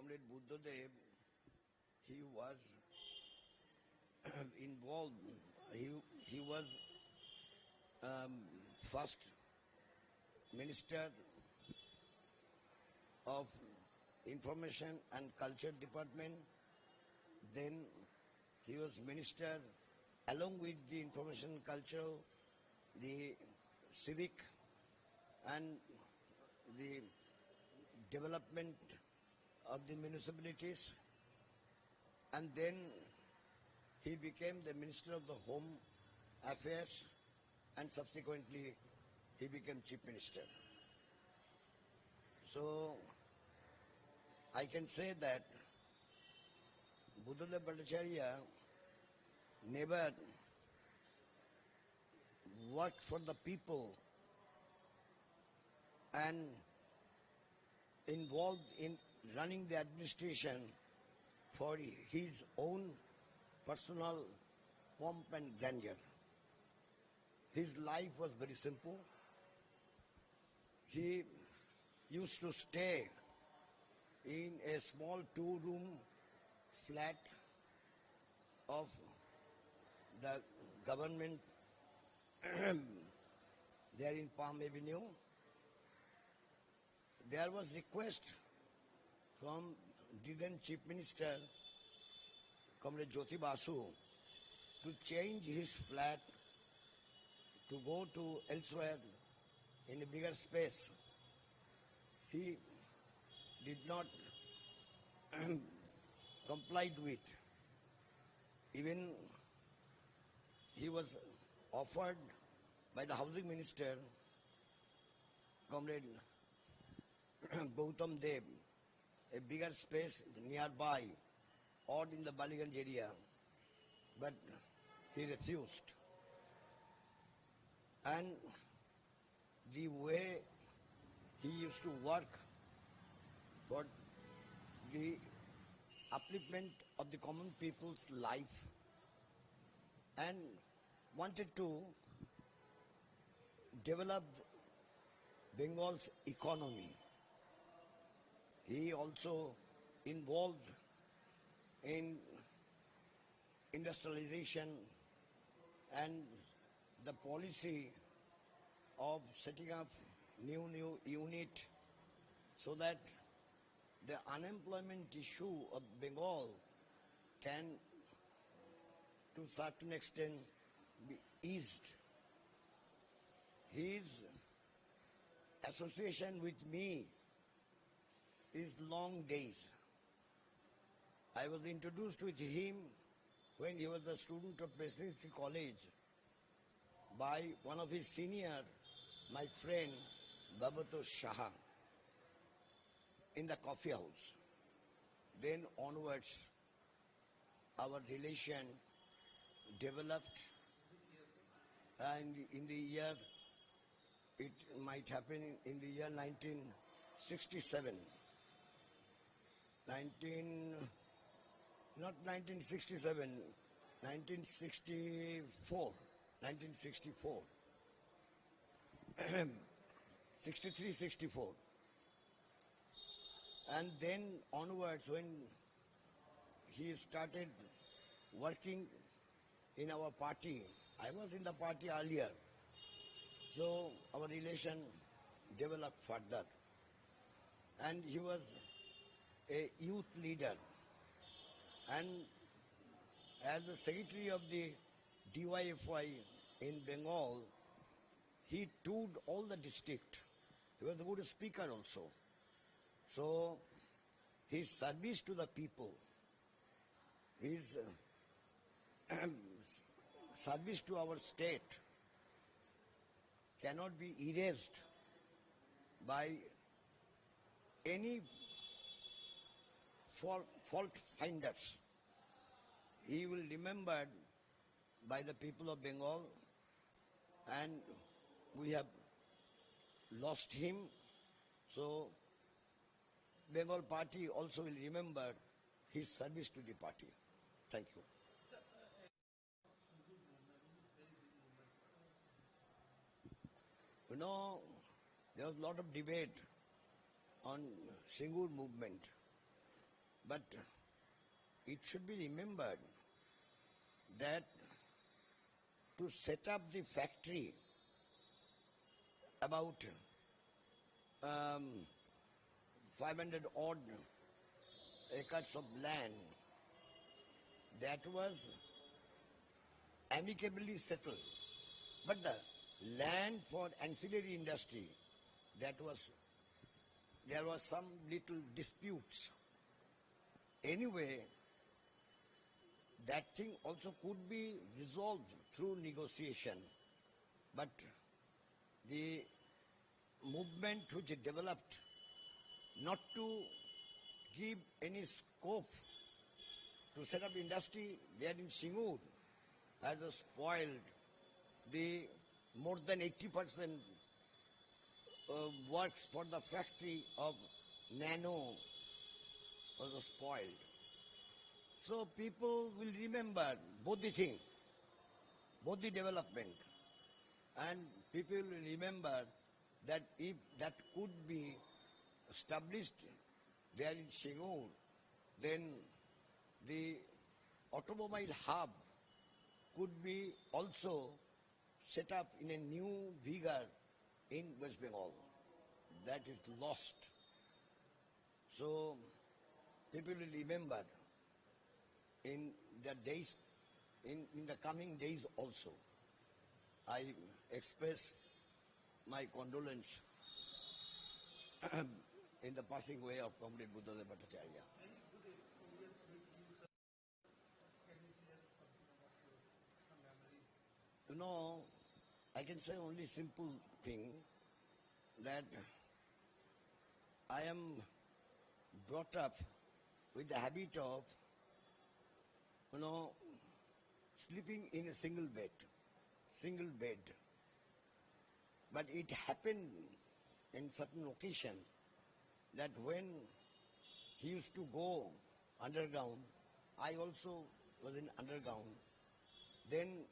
Comrade Buddhadeb, he was involved. He was first Minister of Information and Culture Department. Then he was Minister along with the Information and Culture, the Civic and the Development of the municipalities, and then he became the Minister of the Home Affairs, and subsequently he became Chief Minister. So I can say that Buddhadeb Bhattacharjee never worked for the people and involved in running the administration for his own personal pomp and grandeur. His life was very simple. He used to stay in a small two-room flat of the government there in Palm Avenue. There was request from the then Chief Minister, Comrade Jyoti Basu, to change his flat to go to elsewhere in a bigger space. He did not complied with. Even he was offered by the Housing Minister, Comrade Buddhadeb, a bigger space nearby or in the Baliganj area, but he refused. And the way he used to work for the upliftment of the common people's life and wanted to develop Bengal's economy. He also involved in industrialization and the policy of setting up new unit so that the unemployment issue of Bengal can to a certain extent be eased. His association with me is long days. I was introduced with him when he was a student of Presidency College by one of his senior, my friend Babato Shah, in the coffee house. Then onwards, our relation developed, and in the year, it might happen in the year 1967. Not 1967, 1964. 63, 64. And then onwards, when he started working in our party, I was in the party earlier, so our relation developed further. And he was a youth leader, and as the secretary of the DYFY in Bengal, he toured all the district. He was a good speaker also. So his service to the people, his service to our state cannot be erased by any fault finders. He will be remembered by the people of Bengal, and we have lost him. So Bengal party also will remember his service to the party. Thank you. You know, there was a lot of debate on Singur movement. But it should be remembered that to set up the factory about 500 odd acres of land, that was amicably settled. But the land for ancillary industry, there was some little disputes. Anyway, that thing also could be resolved through negotiation. But the movement which developed not to give any scope to set up industry there in Singur has spoiled the more than 80% works for the factory of Nano was spoiled. So people will remember both the thing, both the development, and people will remember that if that could be established there in Singur, then the automobile hub could be also set up in a new vigor in West Bengal. That is lost. So people will remember in the days, in the coming days also. I express my condolence in the passing away of Comrade Buddhadeb Bhattacharjee. You know, I can say only simple thing that I am brought up with the habit of, sleeping in a single bed. But it happened in certain occasion that when he used to go underground, I also was in underground. Then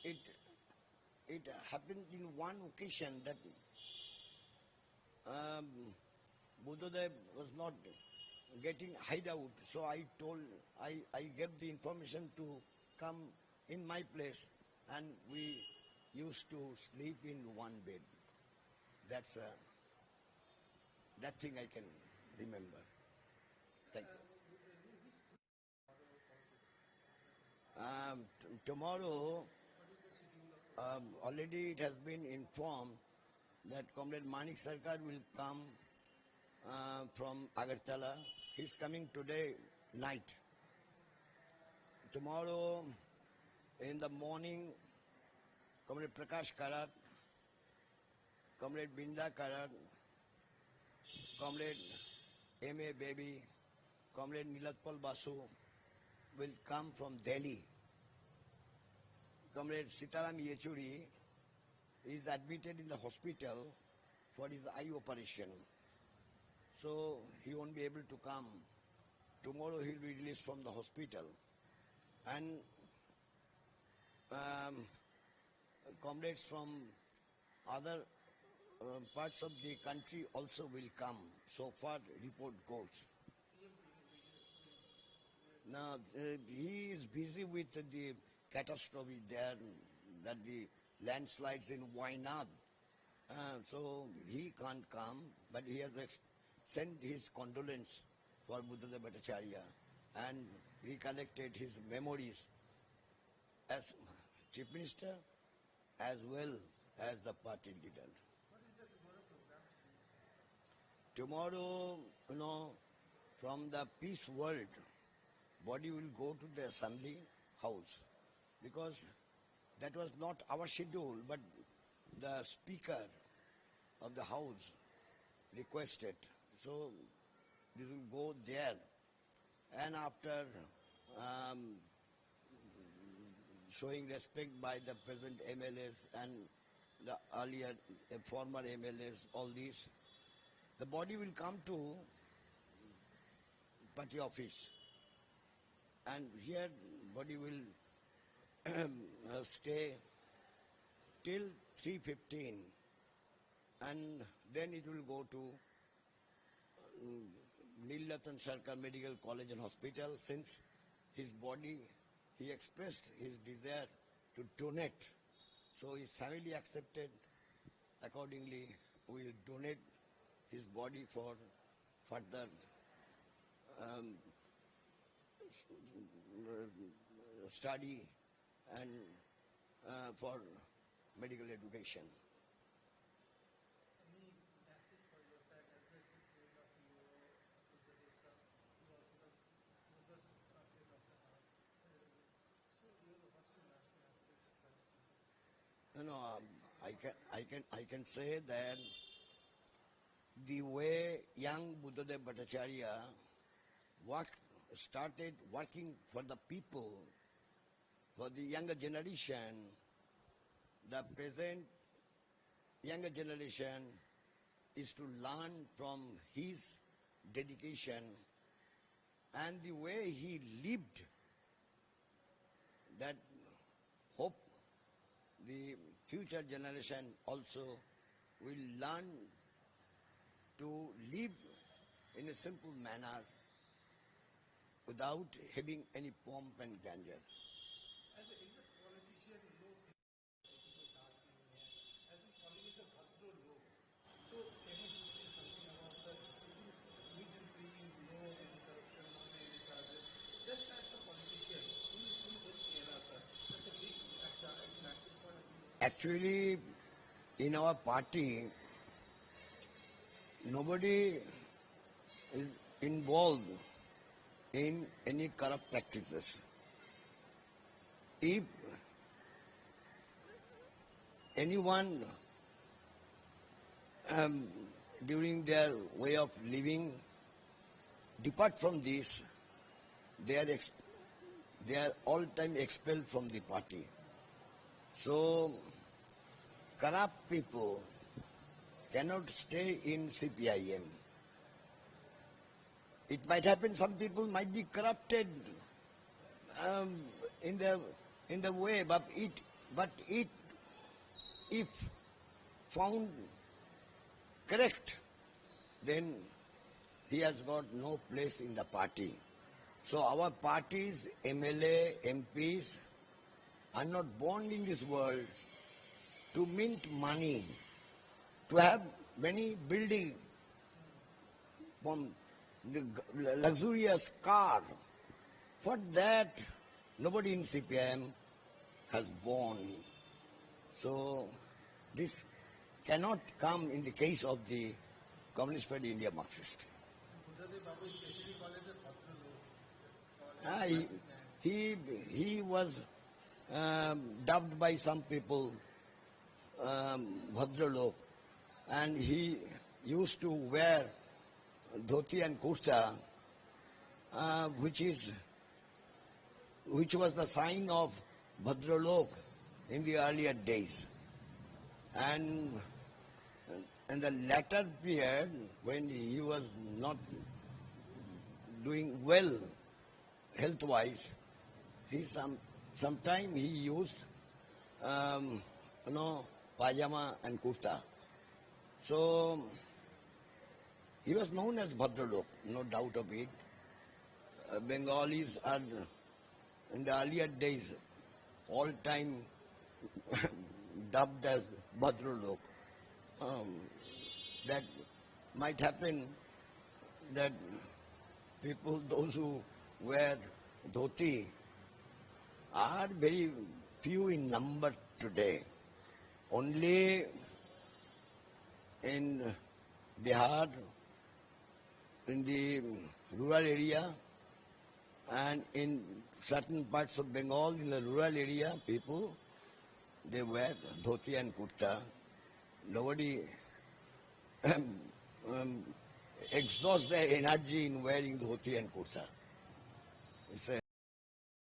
it happened in one occasion that Buddhadeb was not getting hideout, so I gave the information to come in my place, and we used to sleep in one bed. That's that thing I can remember. Thank you. Tomorrow, already it has been informed that Comrade Manik Sarkar will come from Agartala. He's coming today night. Tomorrow in the morning, Comrade Prakash Karat, Comrade Binda Karat, Comrade M.A. Baby, Comrade Nilatpal Basu will come from Delhi. Comrade Sitaram Yechuri is admitted in the hospital for his eye operation. So he won't be able to come. Tomorrow he'll be released from the hospital. And comrades from other parts of the country also will come. So far report goes. Now he is busy with the catastrophe there, that the landslides in Wayanad. So he can't come, but he has sent his condolence for Buddhadeb Bhattacharjee and recollected his memories as Chief Minister as well as the party leader. What is the tomorrow program, Tomorrow, from the Peace World, body will go to the Assembly House, because that was not our schedule, but the Speaker of the House requested. So this will go there, and after showing respect by the present MLAs and the earlier former MLAs, all these, the body will come to party office, and here body will stay till 3:15, and then it will go to Nilratan Sarkar Medical College and Hospital. Since his body, he expressed his desire to donate. So his family accepted. Accordingly, we will donate his body for further study and for medical education. Any message for your side as a good friend of you, Buddhadeb sir, who also the closest friend of the heart. So what's your last message, sir? I can say that the way young Buddhadeb Bhattacharjee started working for the people, for the younger generation, the present younger generation is to learn from his dedication and the way he lived, that hope the future generation also will learn to live in a simple manner without having any pomp and grandeur. As a politician, no people talking here. As a politician, is a Bhadro log. So can you say something about, sir? We didn't really know any corruption, not any charges. Just like a politician, in which era, sir? That's a big message for you. Actually, in our party, nobody is involved in any corrupt practices. If anyone during their way of living depart from this, they are all time expelled from the party. So corrupt people cannot stay in CPIM. It might happen some people might be corrupted in the way, but if found correct, then he has got no place in the party. So our party's MLA, MPs are not born in this world to mint money, to have many buildings, from the luxurious car. For that, nobody in CPIM has born. So this cannot come in the case of the Communist Party India Marxist. Buddhadeb Babu is basically called it a Bhadro log. He was dubbed by some people Bhadralok, and he used to wear dhoti and kurta, which was the sign of Bhadralok in the earlier days. And in the latter period, when he was not doing well health-wise, sometime he used pajama and kurta. So he was known as Bhadralok, no doubt of it. Bengalis are, in the earlier days, all time dubbed as Bhadralok. That might happen that people, those who wear dhoti, are very few in number today. Only in Bihar, in the rural area, and in certain parts of Bengal, in the rural area, people, they wear dhoti and kurta. Nobody exhausts their energy in wearing dhoti and kurta. It's a